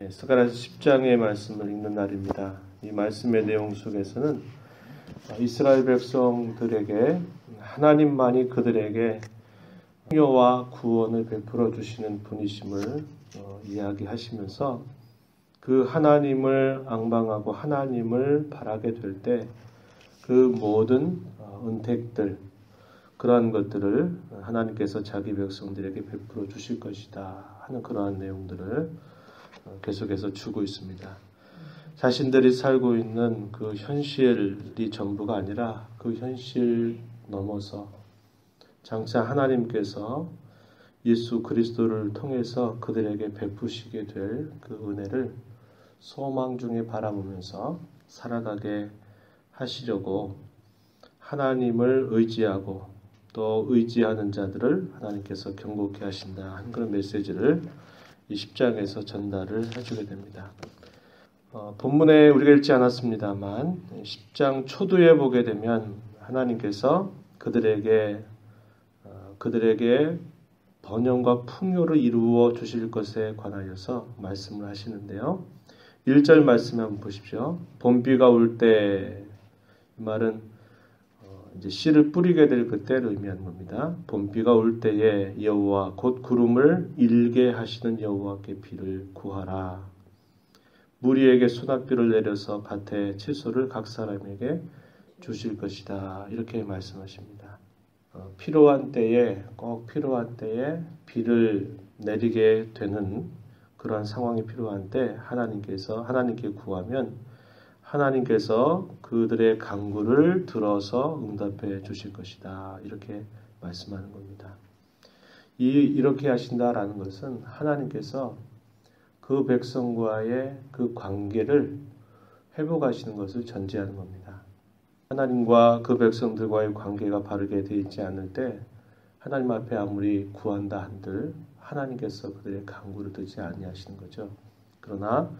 스가랴서 10장의 말씀을 읽는 날입니다. 이 말씀의 내용 속에서는 이스라엘 백성들에게 하나님만이 그들에게 풍요와 구원을 베풀어 주시는 분이심을 이야기하시면서 그 하나님을 앙망하고 하나님을 바라게 될 때 그 모든 은택들, 그러한 것들을 하나님께서 자기 백성들에게 베풀어 주실 것이다 하는 그러한 내용들을 계속해서 주고 있습니다. 자신들이 살고 있는 그 현실이 전부가 아니라 그 현실 넘어서 장차 하나님께서 예수 그리스도를 통해서 그들에게 베푸시게 될 그 은혜를 소망 중에 바라보면서 살아가게 하시려고 하나님을 의지하고 또 의지하는 자들을 하나님께서 경고케 하신다 하는 그런 메시지를 이 10장에서 전달을 해주게 됩니다. 본문에 우리가 읽지 않았습니다만 10장 초두에 보게 되면 하나님께서 그들에게 번영과 풍요를 이루어 주실 것에 관하여서 말씀을 하시는데요. 1절 말씀 한번 보십시오. 봄비가 올 때, 이 말은 이제 씨를 뿌리게 될 그때를 의미하는 겁니다. 봄비가 올 때에 여호와 곧 구름을 일게 하시는 여호와께 비를 구하라. 무리에게 소낙비를 내려서 밭에 채소를 각 사람에게 주실 것이다. 이렇게 말씀하십니다. 필요한 때에 꼭 필요한 때에 비를 내리게 되는 그러한 상황이 필요한 때 하나님께 구하면 하나님께서 그들의 간구를 들어서 응답해 주실 것이다. 이렇게 말씀하는 겁니다. 이렇게 하신다라는 것은 하나님께서 그 백성과의 그 관계를 회복하시는 것을 전제하는 겁니다. 하나님과 그 백성들과의 관계가 바르게 되어 있지 않을 때 하나님 앞에 아무리 구한다 한들 하나님께서 그들의 간구를 듣지 아니하시는 거죠. 그러나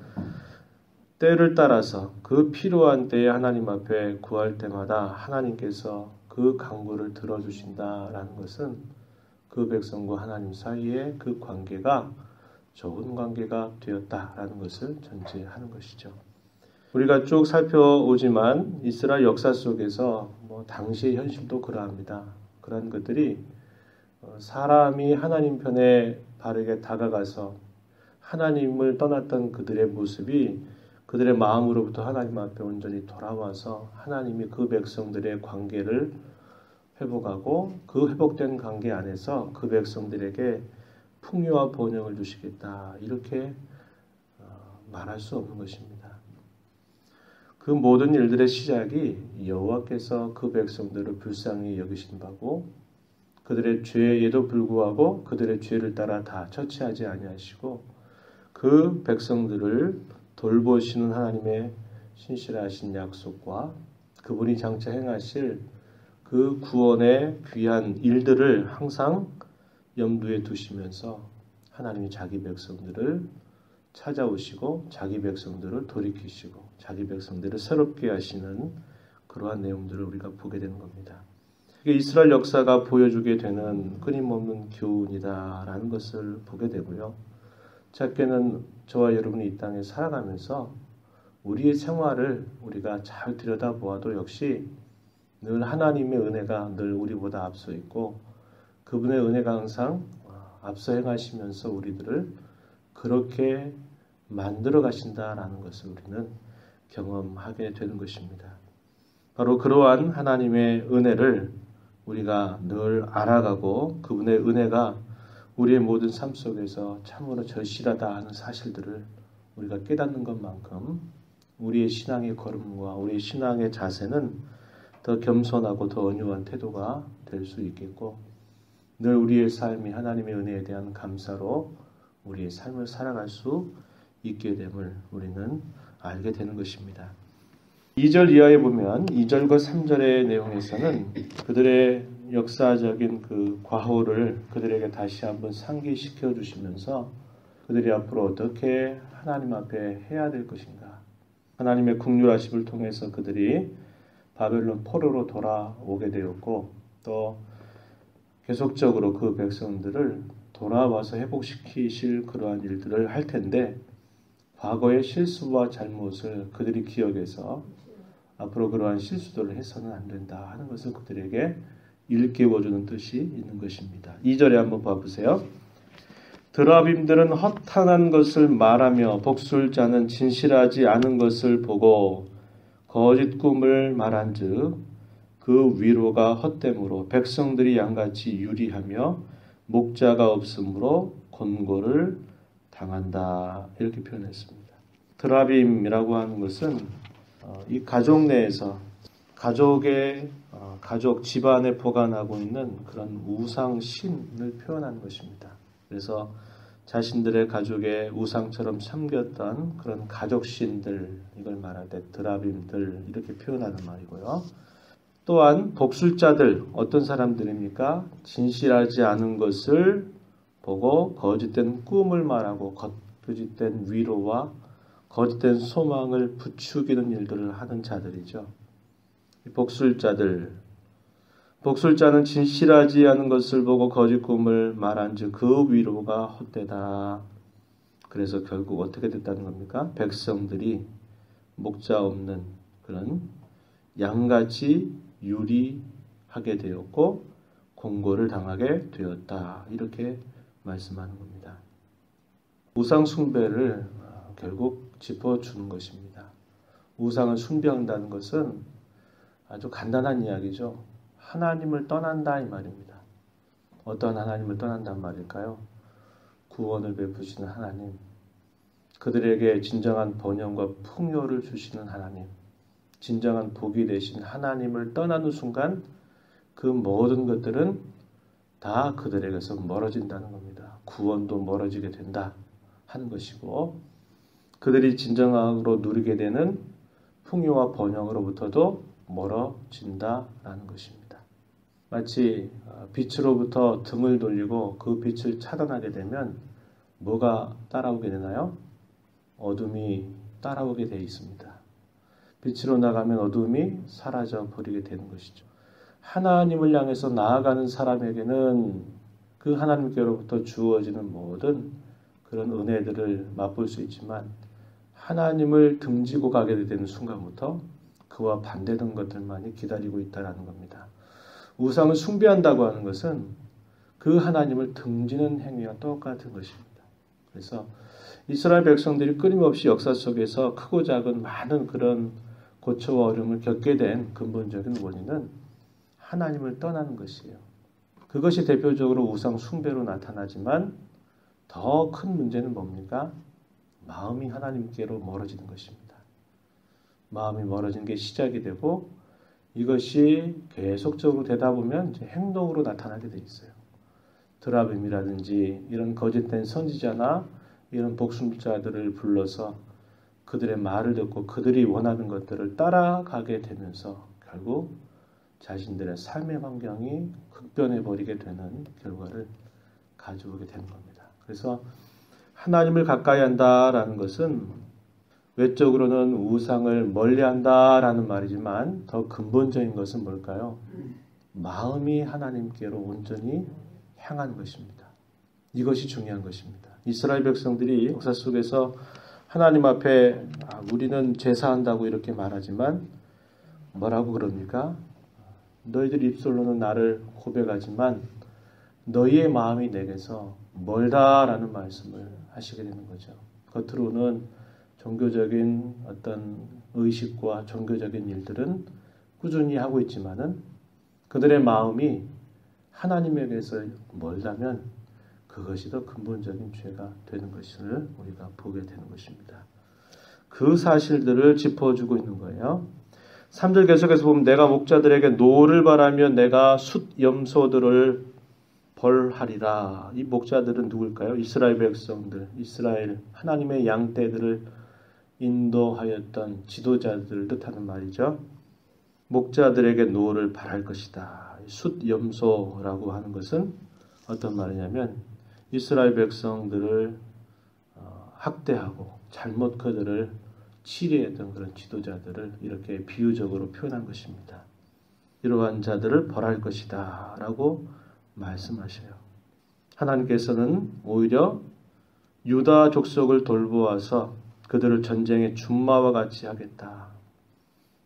때를 따라서 그 필요한 때에 하나님 앞에 구할 때마다 하나님께서 그 간구를 들어주신다라는 것은 그 백성과 하나님 사이의 그 관계가 좋은 관계가 되었다라는 것을 전제하는 것이죠. 우리가 쭉 살펴오지만 이스라엘 역사 속에서 당시의 현실도 그러합니다. 그런 것들이 사람이 하나님 편에 바르게 다가가서 하나님을 떠났던 그들의 모습이 그들의 마음으로부터 하나님 앞에 온전히 돌아와서 하나님이 그 백성들의 관계를 회복하고 그 회복된 관계 안에서 그 백성들에게 풍요와 번영을 주시겠다 이렇게 말할 수 없는 것입니다. 그 모든 일들의 시작이 여호와께서 그 백성들을 불쌍히 여기신 바고 그들의 죄에도 불구하고 그들의 죄를 따라 다 처치하지 아니하시고 그 백성들을 돌보시는 하나님의 신실하신 약속과 그분이 장차 행하실 그 구원의 귀한 일들을 항상 염두에 두시면서 하나님이 자기 백성들을 찾아오시고 자기 백성들을 돌이키시고 자기 백성들을 새롭게 하시는 그러한 내용들을 우리가 보게 되는 겁니다. 이게 이스라엘 역사가 보여주게 되는 끊임없는 교훈이다라는 것을 보게 되고요. 작게는 저와 여러분이 이 땅에 살아가면서 우리의 생활을 우리가 잘 들여다보아도 역시 늘 하나님의 은혜가 늘 우리보다 앞서 있고 그분의 은혜가 항상 앞서 행하시면서 우리들을 그렇게 만들어 가신다라는 것을 우리는 경험하게 되는 것입니다. 바로 그러한 하나님의 은혜를 우리가 늘 알아가고 그분의 은혜가 우리의 모든 삶 속에서 참으로 절실하다 하는 사실들을 우리가 깨닫는 것만큼 우리의 신앙의 걸음과 우리의 신앙의 자세는 더 겸손하고 더 온유한 태도가 될 수 있겠고 늘 우리의 삶이 하나님의 은혜에 대한 감사로 우리의 삶을 살아갈 수 있게 됨을 우리는 알게 되는 것입니다. 2절 이하에 보면 2절과 3절의 내용에서는 그들의 역사적인 그 과오를 그들에게 다시 한번 상기시켜 주시면서 그들이 앞으로 어떻게 하나님 앞에 해야 될 것인가. 하나님의 긍휼하심을 통해서 그들이 바벨론 포로로 돌아오게 되었고 또 계속적으로 그 백성들을 돌아와서 회복시키실 그러한 일들을 할 텐데 과거의 실수와 잘못을 그들이 기억해서 앞으로 그러한 실수들을 해서는 안 된다 하는 것을 그들에게 일깨워주는 뜻이 있는 것입니다. 2절에 한번 봐보세요. 드라빔들은 허탄한 것을 말하며 복술자는 진실하지 않은 것을 보고 거짓 꿈을 말한즉 그 위로가 헛됨으로 백성들이 양같이 유리하며 목자가 없으므로 곤고를 당한다. 이렇게 표현했습니다. 드라빔이라고 하는 것은 이 가족 내에서 가족 집안에 보관하고 있는 그런 우상신을 표현하는 것입니다. 그래서 자신들의 가족의 우상처럼 섬겼던 그런 가족신들, 이걸 말할 때 드라빔들 이렇게 표현하는 말이고요. 또한 복술자들, 어떤 사람들입니까? 진실하지 않은 것을 보고 거짓된 꿈을 말하고 거짓된 위로와 거짓된 소망을 부추기는 일들을 하는 자들이죠. 복술자는 진실하지 않은 것을 보고 거짓 꿈을 말한즉 그 위로가 헛되다. 그래서 결국 어떻게 됐다는 겁니까? 백성들이 목자 없는 그런 양같이 유리하게 되었고 공고를 당하게 되었다. 이렇게 말씀하는 겁니다. 우상 숭배를 결국 짚어주는 것입니다. 우상을 숭배한다는 것은 아주 간단한 이야기죠. 하나님을 떠난다 이 말입니다. 어떤 하나님을 떠난단 말일까요? 구원을 베푸시는 하나님, 그들에게 진정한 번영과 풍요를 주시는 하나님, 진정한 복이 되신 하나님을 떠나는 순간 그 모든 것들은 다 그들에게서 멀어진다는 겁니다. 구원도 멀어지게 된다 하는 것이고 그들이 진정으로 누리게 되는 풍요와 번영으로부터도 멀어진다라는 것입니다. 마치 빛으로부터 등을 돌리고 그 빛을 차단하게 되면 뭐가 따라오게 되나요? 어둠이 따라오게 되어 있습니다. 빛으로 나가면 어둠이 사라져 버리게 되는 것이죠. 하나님을 향해서 나아가는 사람에게는 그 하나님께로부터 주어지는 모든 그런 은혜들을 맛볼 수 있지만 하나님을 등지고 가게 되는 순간부터 그와 반대된 것들만이 기다리고 있다는 겁니다. 우상을 숭배한다고 하는 것은 그 하나님을 등지는 행위와 똑같은 것입니다. 그래서 이스라엘 백성들이 끊임없이 역사 속에서 크고 작은 많은 그런 고초와 어려움을 겪게 된 근본적인 원인은 하나님을 떠나는 것이에요. 그것이 대표적으로 우상 숭배로 나타나지만 더 큰 문제는 뭡니까? 마음이 하나님께로 멀어지는 것입니다. 마음이 멀어지는 게 시작이 되고 이것이 계속적으로 되다 보면 이제 행동으로 나타나게 돼 있어요. 드라빔이라든지 이런 거짓된 선지자나 이런 복술자들을 불러서 그들의 말을 듣고 그들이 원하는 것들을 따라가게 되면서 결국 자신들의 삶의 환경이 극변해 버리게 되는 결과를 가져오게 되는 겁니다. 그래서 하나님을 가까이 한다라는 것은 외적으로는 우상을 멀리한다라는 말이지만 더 근본적인 것은 뭘까요? 마음이 하나님께로 온전히 향한 것입니다. 이것이 중요한 것입니다. 이스라엘 백성들이 역사 속에서 하나님 앞에 우리는 제사한다고 이렇게 말하지만 뭐라고 그럽니까? 너희들 입술로는 나를 고백하지만 너희의 마음이 내게서 멀다라는 말씀을 하시게 되는 거죠. 겉으로는 종교적인 어떤 의식과 종교적인 일들은 꾸준히 하고 있지만은 그들의 마음이 하나님에게서 멀다면 그것이 더 근본적인 죄가 되는 것을 우리가 보게 되는 것입니다. 그 사실들을 짚어주고 있는 거예요. 3절 계속해서 보면 내가 목자들에게 노를 바라며 내가 숫염소들을 벌하리라. 이 목자들은 누굴까요? 이스라엘 백성들, 이스라엘 하나님의 양떼들을 인도하였던 지도자들을 뜻하는 말이죠. 목자들에게 노를 바랄 것이다. 숫염소라고 하는 것은 어떤 말이냐면 이스라엘 백성들을 학대하고 잘못 그들을 치리했던 그런 지도자들을 이렇게 비유적으로 표현한 것입니다. 이러한 자들을 벌할 것이다 라고 말씀하셔요. 하나님께서는 오히려 유다 족속을 돌보아서 그들을 전쟁의 준마와 같이 하겠다.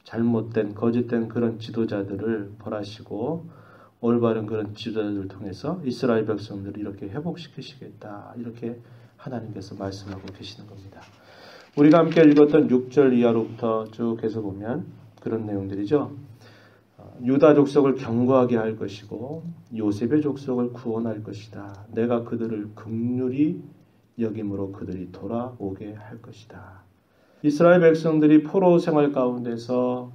잘못된 거짓된 그런 지도자들을 벌하시고 올바른 그런 지도자들을 통해서 이스라엘 백성들을 이렇게 회복시키시겠다. 이렇게 하나님께서 말씀하고 계시는 겁니다. 우리가 함께 읽었던 6절 이하로부터 쭉 해서 보면 그런 내용들이죠. 유다 족속을 견고하게 할 것이고 요셉의 족속을 구원할 것이다. 내가 그들을 긍휼히 여김으로 그들이 돌아오게 할 것이다. 이스라엘 백성들이 포로 생활 가운데서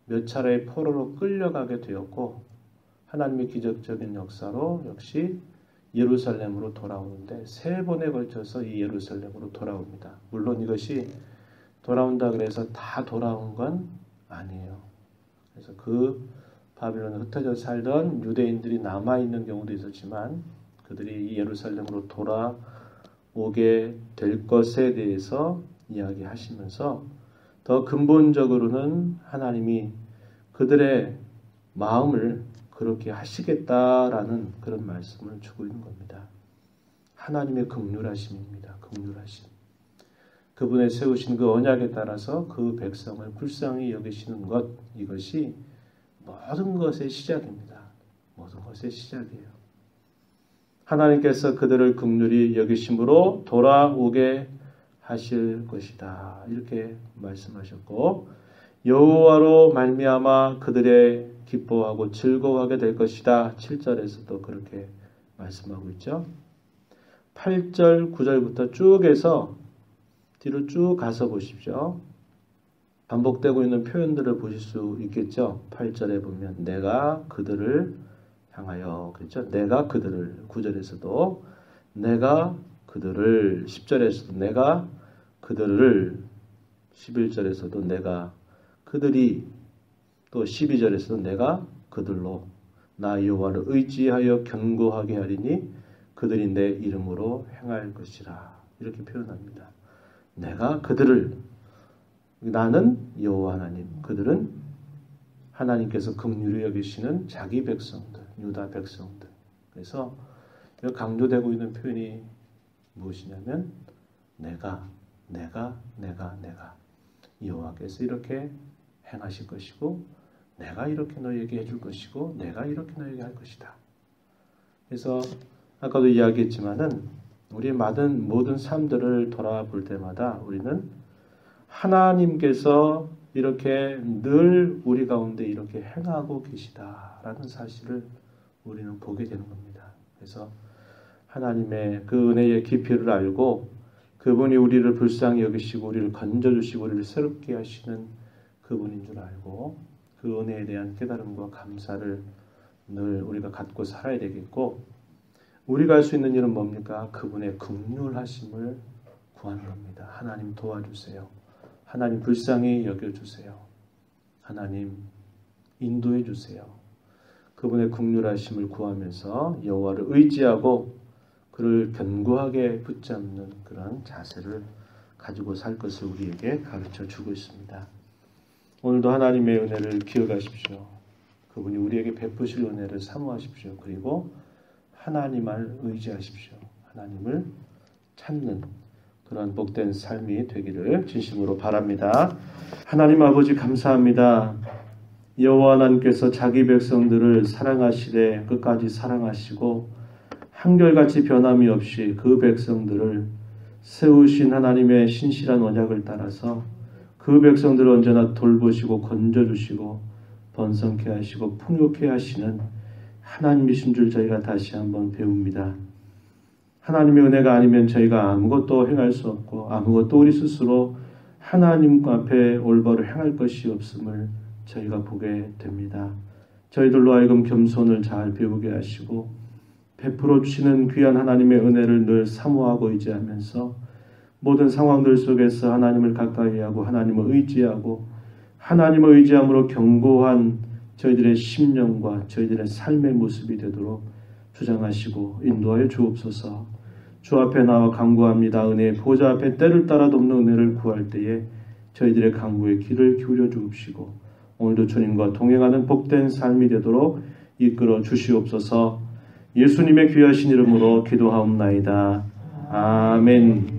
몇 차례 포로로 끌려가게 되었고 하나님의 기적적인 역사로 역시 예루살렘으로 돌아오는데 3번에 걸쳐서 이 예루살렘으로 돌아옵니다. 물론 이것이 돌아온다 그래서 다 돌아온 건 아니에요. 그래서 그 바빌론에 흩어져 살던 유대인들이 남아있는 경우도 있었지만 그들이 예루살렘으로 돌아오게 될 것에 대해서 이야기하시면서 더 근본적으로는 하나님이 그들의 마음을 그렇게 하시겠다라는 그런 말씀을 주고 있는 겁니다. 하나님의 긍휼하심입니다. 긍휼하심. 그분의 세우신 그 언약에 따라서 그 백성을 불쌍히 여기시는 것, 이것이 모든 것의 시작입니다. 모든 것의 시작이에요. 하나님께서 그들을 긍휼히 여기심으로 돌아오게 하실 것이다. 이렇게 말씀하셨고 여호와로 말미암아 그들의 기뻐하고 즐거워하게 될 것이다. 7절에서도 그렇게 말씀하고 있죠. 8절, 9절부터 쭉 해서 뒤로 쭉 가서 보십시오. 반복되고 있는 표현들을 보실 수 있겠죠. 8절에 보면 내가 그들을 향하여 그렇죠. 내가 그들을 9절에서도 내가 그들을 10절에서도 내가 그들을 11절에서도 내가 그들이 또 12절에서도 내가 그들로 나 여호와를 의지하여 견고하게 하리니 그들이 내 이름으로 행할 것이라. 이렇게 표현합니다. 내가 그들을 나는 여호와 하나님 그들은 하나님께서 긍휼히 여기시는 자기 백성들 유다 백성들. 그래서 강조되고 있는 표현이 무엇이냐면 내가 여호와께서 이렇게 행하실 것이고 내가 이렇게 너에게 해줄 것이고 내가 이렇게 너에게 할 것이다. 그래서 아까도 이야기했지만은 우리의 모든 삶들을 돌아볼 때마다 우리는 하나님께서 이렇게 늘 우리 가운데 이렇게 행하고 계시다라는 사실을 우리는 보게 되는 겁니다. 그래서 하나님의 그 은혜의 깊이를 알고 그분이 우리를 불쌍히 여기시고 우리를 건져주시고 우리를 새롭게 하시는 그분인 줄 알고 그 은혜에 대한 깨달음과 감사를 늘 우리가 갖고 살아야 되겠고 우리가 할 수 있는 일은 뭡니까? 그분의 긍휼하심을 구하는 겁니다. 하나님 도와주세요. 하나님 불쌍히 여겨주세요. 하나님 인도해 주세요. 그분의 긍휼하심을 구하면서 여호와를 의지하고 그를 견고하게 붙잡는 그런 자세를 가지고 살 것을 우리에게 가르쳐 주고 있습니다. 오늘도 하나님의 은혜를 기억하십시오. 그분이 우리에게 베푸실 은혜를 사모하십시오. 그리고 하나님을 의지하십시오. 하나님을 찾는 그런 복된 삶이 되기를 진심으로 바랍니다. 하나님 아버지 감사합니다. 여호와 하나님께서 자기 백성들을 사랑하시되 끝까지 사랑하시고 한결같이 변함이 없이 그 백성들을 세우신 하나님의 신실한 언약을 따라서 그 백성들을 언제나 돌보시고 건져주시고 번성케 하시고 풍요케 하시는 하나님이신 줄 저희가 다시 한번 배웁니다. 하나님의 은혜가 아니면 저희가 아무것도 행할 수 없고 아무것도 우리 스스로 하나님 앞에 올바로 행할 것이 없음을 저희가 보게 됩니다. 저희들로 하여금 겸손을 잘 배우게 하시고 베풀어 주시는 귀한 하나님의 은혜를 늘 사모하고 의지하면서 모든 상황들 속에서 하나님을 가까이 하고 하나님을 의지하고 하나님을 의지함으로 견고한 저희들의 심령과 저희들의 삶의 모습이 되도록 주장하시고 인도하여 주옵소서. 주 앞에 나와 간구합니다. 은혜의 보좌 앞에 때를 따라 돕는 은혜를 구할 때에 저희들의 간구에 귀를 기울여 주옵시고 오늘도 주님과 동행하는 복된 삶이 되도록 이끌어 주시옵소서. 예수님의 귀하신 이름으로 기도하옵나이다. 아멘.